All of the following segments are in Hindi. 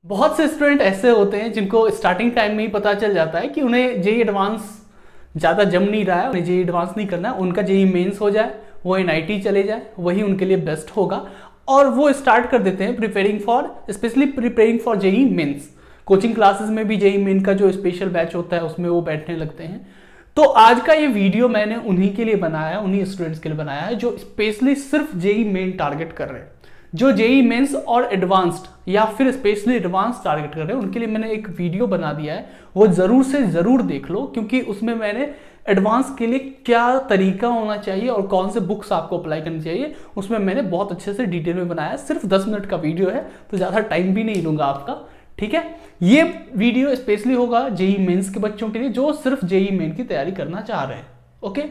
बहुत से स्टूडेंट ऐसे होते हैं जिनको स्टार्टिंग टाइम में ही पता चल जाता है कि उन्हें जेई एडवांस ज़्यादा जम नहीं रहा है, उन्हें जेई एडवांस नहीं करना है, उनका जेई मेंस हो जाए, वो एनआईटी चले जाए, वही उनके लिए बेस्ट होगा। और वो स्टार्ट कर देते हैं specially preparing for JEE Mains. Coaching classes में भी जेई मेन का जो स्पेशल बैच होता है उसमें वो बैठने लगते हैं। तो आज का ये वीडियो मैंने उन्हीं के लिए बनाया, उन्हीं स्टूडेंट्स के लिए बनाया है जो स्पेशली सिर्फ जेई मेन टारगेट कर रहे हैं, जो जेई मेंस और एडवांस्ड या फिर स्पेशली एडवांस टारगेट कर रहे हैं। उनके लिए मैंने एक वीडियो बना दिया है, वो जरूर से जरूर देख लो, क्योंकि उसमें मैंने एडवांस के लिए क्या तरीका होना चाहिए और कौन से बुक्स आपको अप्लाई करनी चाहिए उसमें मैंने बहुत अच्छे से डिटेल में बनाया है। सिर्फ 10 मिनट का वीडियो है तो ज़्यादा टाइम भी नहीं लूंगा आपका, ठीक है। ये वीडियो स्पेशली होगा जेई मेंस के बच्चों के लिए जो सिर्फ जेई मेन की तैयारी करना चाह रहे हैं, ओके।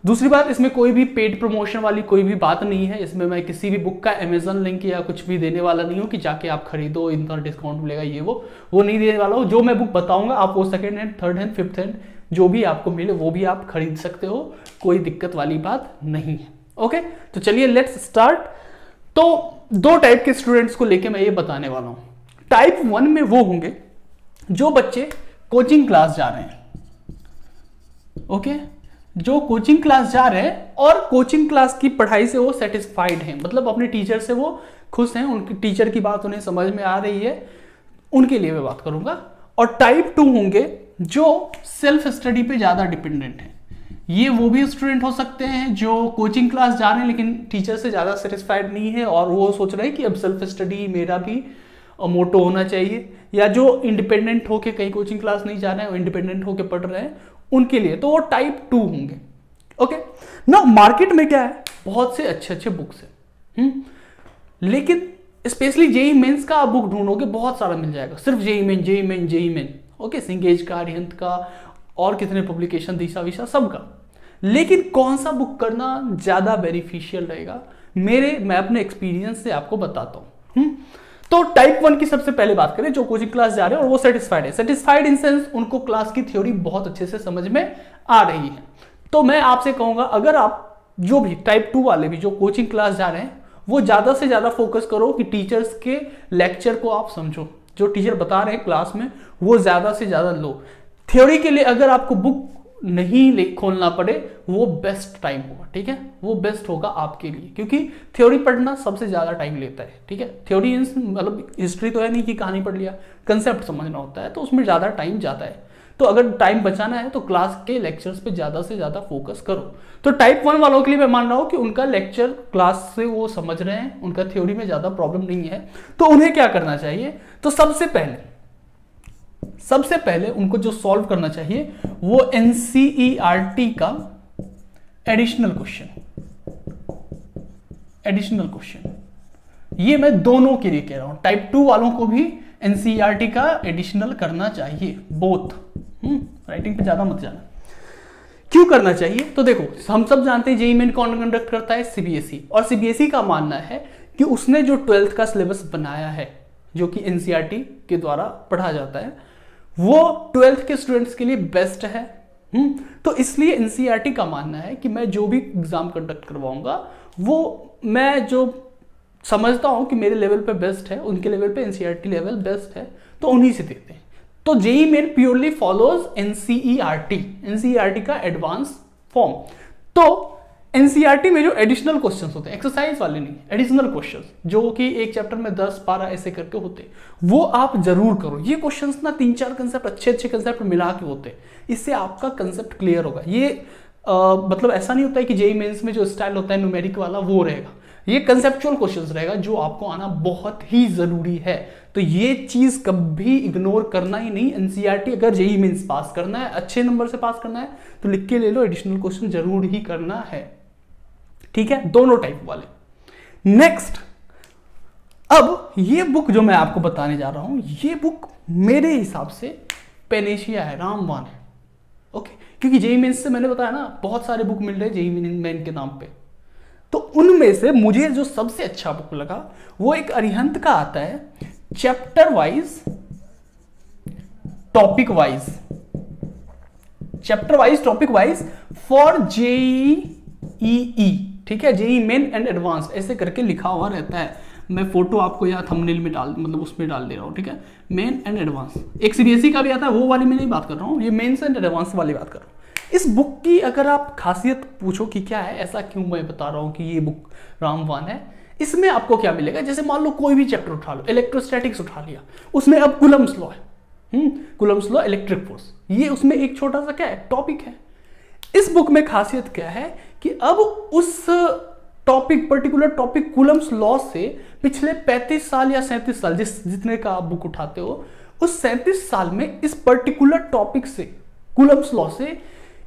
दूसरी बात, इसमें कोई भी पेड प्रमोशन वाली कोई भी बात नहीं है। इसमें मैं किसी भी बुक का अमेजन लिंक या कुछ भी देने वाला नहीं हूँ कि जाके आप खरीदो, इतना डिस्काउंट मिलेगा, ये वो नहीं देने वाला हूँ। जो मैं बुक बताऊंगा आप वो second hand, third hand, fifth hand जो भी आपको मिले वो भी आप खरीद सकते हो, कोई दिक्कत वाली बात नहीं है, ओके। तो चलिए लेट्स स्टार्ट। तो दो टाइप के स्टूडेंट्स को लेके मैं ये बताने वाला हूँ। टाइप 1 में वो होंगे जो बच्चे कोचिंग क्लास जा रहे हैं, ओके, जो कोचिंग क्लास जा रहे हैं और कोचिंग क्लास की पढ़ाई से वो सेटिस्फाइड हैं, मतलब अपने टीचर से वो खुश हैं, उनकी टीचर की बात उन्हें समझ में आ रही है, उनके लिए मैं बात करूंगा। और टाइप 2 होंगे जो सेल्फ स्टडी पे ज्यादा डिपेंडेंट हैं। ये वो भी स्टूडेंट हो सकते हैं जो कोचिंग क्लास जा रहे हैं लेकिन टीचर से ज्यादा सेटिस्फाइड नहीं है और वो सोच रहे हैं कि अब सेल्फ स्टडी मेरा भी मोटो होना चाहिए, या जो इंडिपेंडेंट होके कहीं कोचिंग क्लास नहीं जा रहे हैं, वो इंडिपेंडेंट होके पढ़ रहे हैं, उनके लिए तो वो टाइप 2 होंगे, ओके ना। मार्केट में क्या है, बहुत से अच्छे अच्छे बुक्स हैं, लेकिन स्पेशली जेई मेंस का आप बुक ढूंढोगे बहुत सारा मिल जाएगा, सिर्फ जेई मेन, ओके, सिंगेज का, अरिहंत का और कितने पब्लिकेशन, दिशा विशा सबका। लेकिन कौन सा बुक करना ज्यादा बेनिफिशियल रहेगा, मैं अपने एक्सपीरियंस से आपको बताता हूं। तो टाइप 1 की सबसे पहले बात करें, जो कोचिंग क्लास जा रहे हैं और वो सेटिस्फाइड इन सेंस उनको क्लास की थ्योरी बहुत अच्छे से समझ में आ रही है। तो मैं आपसे कहूंगा, अगर आप जो भी टाइप 2 वाले भी जो कोचिंग क्लास जा रहे हैं वो ज्यादा से ज्यादा फोकस करो कि टीचर्स के लेक्चर को आप समझो, जो टीचर बता रहे हैं क्लास में वो ज्यादा से ज्यादा लो। थ्योरी के लिए अगर आपको बुक नहीं खोलना पड़े वो बेस्ट टाइम होगा, ठीक है, वो बेस्ट होगा आपके लिए, क्योंकि थ्योरी पढ़ना सबसे ज्यादा टाइम लेता है, ठीक है। थ्योरी मतलब हिस्ट्री तो है नहीं कि कहानी पढ़ लिया, कंसेप्ट समझना होता है तो उसमें ज्यादा टाइम जाता है। तो अगर टाइम बचाना है तो क्लास के लेक्चर्स पे ज्यादा से ज्यादा फोकस करो। तो टाइप 1 वालों के लिए मैं मान रहा हूं कि उनका लेक्चर क्लास से वो समझ रहे हैं, उनका थ्योरी में ज्यादा प्रॉब्लम नहीं है, तो उन्हें क्या करना चाहिए। तो सबसे पहले उनको जो सॉल्व करना चाहिए वो एनसीईआरटी का एडिशनल क्वेश्चन, ये मैं दोनों के लिए कह रहा हूं, टाइप 2 वालों को भी एनसीईआरटी का एडिशनल करना चाहिए, बोथ। राइटिंग पे ज्यादा मत जाना। क्यों करना चाहिए, तो देखो हम सब जानते हैं जेईई मेन कौन कंडक्ट करता है, सीबीएसई, और सीबीएसई का मानना है कि उसने जो 12th का सिलेबस बनाया है जो कि एनसीईआरटी के द्वारा पढ़ा जाता है वो 12th के स्टूडेंट्स के लिए बेस्ट है। तो इसलिए एनसीईआरटी का मानना है कि मैं जो भी एग्जाम कंडक्ट करवाऊंगा वो मैं जो समझता हूं कि मेरे लेवल पे बेस्ट है, उनके लेवल पे एनसीईआरटी लेवल बेस्ट है, तो उन्हीं से देते हैं। तो JEE main purely follows NCERT का एडवांस फॉर्म। तो एनसीईआरटी में जो एडिशनल क्वेश्चंस होते हैं, एक्सरसाइज वाले नहीं, एडिशनल क्वेश्चंस जो कि एक चैप्टर में 10-12 ऐसे करके होते हैं, वो आप जरूर करो। ये क्वेश्चंस ना 3-4 कंसेप्ट अच्छे कंसेप्ट मिला के होते हैं, इससे आपका कंसेप्ट क्लियर होगा। ये मतलब ऐसा नहीं होता है कि जेईई मेंस में जो स्टाइल होता है न्यूमेरिक वाला वो रहेगा, ये कंसेप्चुअल क्वेश्चंस रहेगा जो आपको आना बहुत ही जरूरी है। तो ये चीज कभी इग्नोर करना ही नहीं। एनसीईआरटी अगर जेईई मेंस पास करना है, अच्छे नंबर से पास करना है तो लिख के ले लो, एडिशनल क्वेश्चन जरूर ही करना है, ठीक है, दोनों टाइप वाले। नेक्स्ट, अब ये बुक जो मैं आपको बताने जा रहा हूं, ये बुक मेरे हिसाब से पेनेशिया है, रामबाण है, ओके, क्योंकि जेईई मेंस से मैंने बताया ना बहुत सारे बुक मिल रहे हैं जेईई मेन के नाम पे, तो उनमें से मुझे जो सबसे अच्छा बुक लगा वो एक अरिहंत का आता है, chapter wise topic wise for JEE, ठीक है, जेईई मेन एंड एडवांस ऐसे करके लिखा हुआ रहता है। मैं फोटो आपको यहाँ थंबनेल में मतलब उसमें डाल दे रहा हूँ, ठीक है। मेन एंड एडवांस, एक सीबीएसई का भी आता है, वो वाली मैं नहीं बात कर रहा हूँ, ये मेन्स एंड एडवांस वाली बात कर रहा हूँ। इस बुक की अगर आप खासियत पूछो कि क्या है, ऐसा क्यों मैं बता रहा हूँ कि ये बुक रामबाण है, इसमें आपको क्या मिलेगा, जैसे मान लो कोई भी चैप्टर उठा लो, इलेक्ट्रोस्टैटिक्स उठा लिया, उसमें अब कूलम्स लॉ है, कूलम्स लॉ, इलेक्ट्रिक फोर्स, ये उसमें एक छोटा सा क्या है टॉपिक है। इस बुक में खासियत क्या है कि अब उस topic, particular topic Coulomb's law से पिछले 35 साल या 37 साल जितने का आप बुक उठाते हो, उस 37 साल में इस पर्टिकुलर टॉपिक से, कूलम्स लॉ से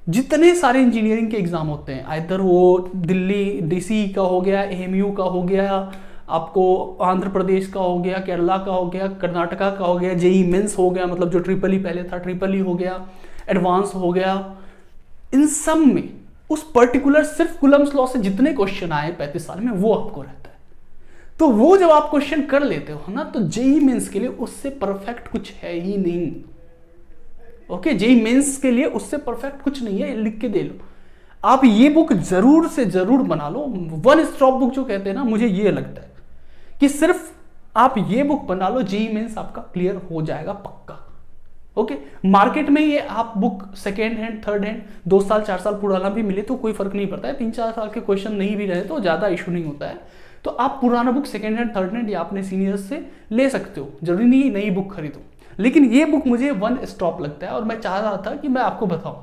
जितने सारे इंजीनियरिंग के एग्जाम होते हैं, आइदर वो दिल्ली डीसी का हो गया, एएमयू का हो गया, आपको आंध्र प्रदेश का हो गया, केरला का हो गया, कर्नाटका का हो गया, जेई मेंस हो गया, मतलब जो ट्रिपल ई पहले था ट्रिपल ई हो गया, एडवांस हो गया, इन सब में उस पर्टिकुलर सिर्फ कूलम्स लॉ से जितने क्वेश्चन आए 35 साल में वो आपको रहता है। तो वो जब आप क्वेश्चन कर लेते हो ना, तो जेई मेंस के लिए उससे परफेक्ट कुछ है ही नहीं। ओके, जेई मेंस के लिए उससे परफेक्ट कुछ नहीं है, लिख के दे लो। आप ये बुक जरूर से जरूर बना लो, वन स्टॉप बुक जो कहते हैं ना, मुझे ये लगता है कि सिर्फ आप ये बुक बना लो, जेई मेंस आपका क्लियर हो जाएगा पक्का। ओके, मार्केट में ये आप book second hand, third hand, 2 साल 4 साल पुराना भी मिले तो कोई फर्क नहीं पड़ता है, 3-4 साल के क्वेश्चन नहीं भी रहे तो ज्यादा इशू नहीं होता है। तो आप पुराना book second hand, third hand या अपने सीनियर्स से ले सकते हो, जरूरी नहीं नई बुक खरीदो। लेकिन ये बुक मुझे वन स्टॉप लगता है और मैं चाह रहा था कि मैं आपको बताऊं,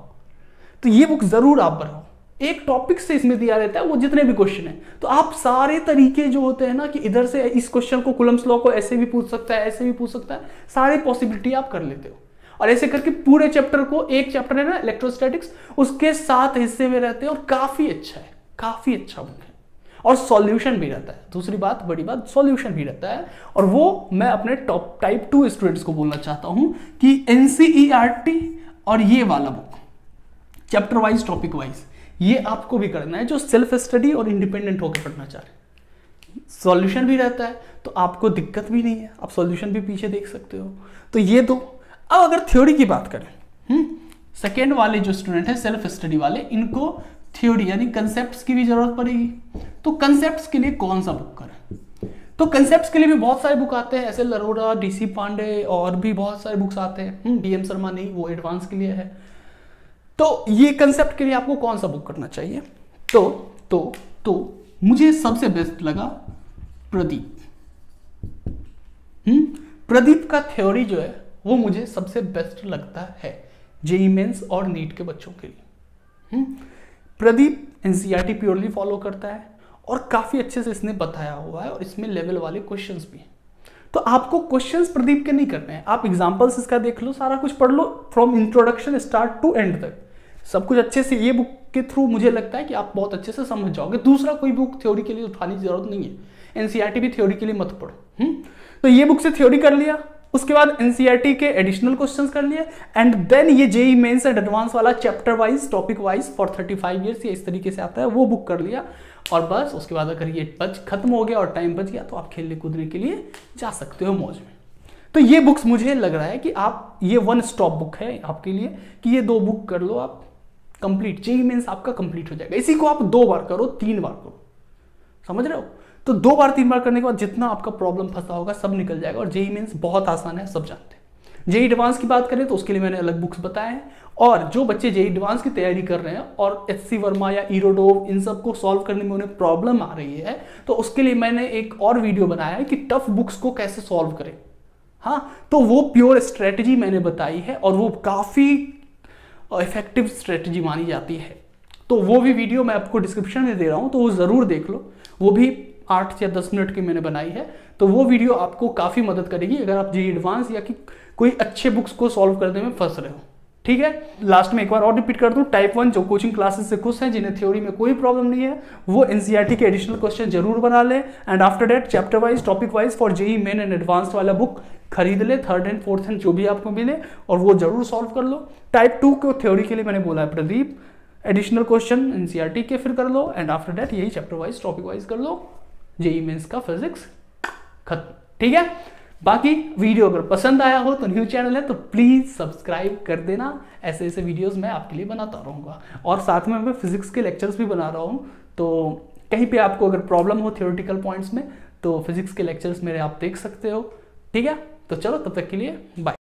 तो ये बुक जरूर आप बनाओ। एक टॉपिक से इसमें दिया रहता है वो जितने भी क्वेश्चन है, तो आप सारे तरीके जो होते हैं ना कि इधर से इस क्वेश्चन को कूलम्स लॉ को ऐसे भी पूछ सकता है, ऐसे भी पूछ सकता है, सारे पॉसिबिलिटी आप कर लेते हो। और ऐसे करके पूरे चैप्टर को, एक चैप्टर है ना इलेक्ट्रोस्टैटिक्स, उसके 7 हिस्से में रहते हैं और काफी अच्छा है, काफी अच्छा बुक है। और सॉल्यूशन भी रहता है, दूसरी बात, बड़ी बात, सॉल्यूशन भी रहता है। और वो मैं अपने टॉप टाइप 2 स्टूडेंट्स को बोलना चाहता हूं कि एनसीईआरटी और ये वाला book chapter wise, topic wise, ये आपको भी करना है जो सेल्फ स्टडी और इंडिपेंडेंट होकर पढ़ना चाह रहे हैं। सॉल्यूशन भी रहता है तो आपको दिक्कत भी नहीं है, आप सॉल्यूशन भी पीछे देख सकते हो। तो ये दो। अब अगर थ्योरी की बात करें, सेकेंड वाले जो स्टूडेंट है सेल्फ स्टडी वाले, इनको थ्योरी यानी कंसेप्ट्स की भी जरूरत पड़ेगी। तो कंसेप्ट्स के लिए कौन सा बुक करें? तो कंसेप्ट्स के लिए भी बहुत सारे बुक आते हैं, ऐसे अरोड़ा, डीसी पांडे और भी बहुत सारे बुक्स आते हैं। डीएम शर्मा नहीं, वो एडवांस के लिए है। तो ये कंसेप्ट के लिए आपको कौन सा बुक करना चाहिए? तो मुझे सबसे बेस्ट लगा प्रदीप। प्रदीप का थ्योरी जो है वो मुझे सबसे बेस्ट लगता है जेईई मेंस और नीट के बच्चों के लिए। प्रदीप एनसीईआरटी प्योरली फॉलो करता है और काफी अच्छे से इसने बताया हुआ है और इसमें लेवल वाले क्वेश्चंस भी हैं। तो आपको क्वेश्चंस प्रदीप के नहीं करने हैं, आप एग्जांपल्स इसका देख लो, सारा कुछ पढ़ लो from introduction start to end तक, सब कुछ अच्छे से ये बुक के थ्रू मुझे लगता है कि आप बहुत अच्छे से समझ जाओगे। दूसरा कोई बुक थ्योरी के लिए उठाने की जरूरत नहीं है, एनसीईआरटी भी थ्योरी के लिए मत पढ़ो। तो ये बुक से थ्योरी कर लिया, उसके बाद एनसीईआरटी के एडिशनल क्वेश्चंस कर लिए, एंड देन ये जेईई मेंस एंड एडवांस वाला chapter wise, topic wise for 35 years ये इस तरीके से आता है, वो बुक कर लिया। और बस उसके बाद अगर ये खत्म हो गया और टाइम बच गया तो आप खेलने कूदने के लिए जा सकते हो मौज में। तो ये बुक्स मुझे लग रहा है कि आप, ये वन स्टॉप बुक है आपके लिए कि ये 2 बुक कर लो, आप कंप्लीट, जेईई मेंस आपका कंप्लीट हो जाएगा। इसी को आप 2 बार करो, 3 बार करो, समझ रहे हो? तो 2 बार 3 बार करने के बाद जितना आपका प्रॉब्लम फंसा होगा सब निकल जाएगा। और जेईई मेंस बहुत आसान है, सब जानते हैं। जेईई एडवांस की बात करें तो उसके लिए मैंने अलग बुक्स बताए हैं, और जो बच्चे जेईई एडवांस की तैयारी कर रहे हैं और एचसी वर्मा या ईरोडोव इन सब को सॉल्व करने में उन्हें प्रॉब्लम आ रही है, तो उसके लिए मैंने एक और वीडियो बनाया है कि टफ बुक्स को कैसे सॉल्व करें। हाँ, तो वो प्योर स्ट्रेटजी मैंने बताई है और वो काफी इफेक्टिव स्ट्रेटजी मानी जाती है। तो वो भी वीडियो मैं आपको डिस्क्रिप्शन में दे रहा हूं, तो वो जरूर देख लो। वो भी 8 या 10 मिनट की मैंने बनाई है, तो वो वीडियो आपको काफी मदद करेगी अगर आप जेईई एडवांस या कि कोई अच्छे बुक्स को सॉल्व करने में फंस रहे हो। ठीक है, लास्ट में एक बार और रिपीट कर दूं, टाइप 1 जो कोचिंग क्लासेस से खुश हैं, जिन्हें थ्योरी में कोई प्रॉब्लम नहीं है, वो एनसीईआरटी के एडिशनल क्वेश्चन जरूर बना ले, and after that chapter wise, topic wise for JEE main and advance वाला बुक खरीद ले, 3rd एंड 4th एंड जो भी आपको मिले, और वो जरूर सॉल्व कर लो। टाइप 2 को थ्योरी के लिए मैंने बोला है प्रदीप, एडिशनल क्वेश्चन एनसीईआरटी के फिर कर लो, एंड आफ्टर दैट यही चैप्टर वाइज, टॉपिक वाइज कर लो, जेईई मेंस का फिजिक्स खत्म। ठीक है, बाकी वीडियो अगर पसंद आया हो तो न्यू चैनल है तो प्लीज सब्सक्राइब कर देना, ऐसे ऐसे वीडियोस मैं आपके लिए बनाता रहूंगा। और साथ में मैं फिजिक्स के लेक्चर्स भी बना रहा हूँ, तो कहीं पे आपको अगर प्रॉब्लम हो थियोरेटिकल पॉइंट्स में तो फिजिक्स के लेक्चर्स मेरे आप देख सकते हो। ठीक है, तो चलो तब तक के लिए बाय।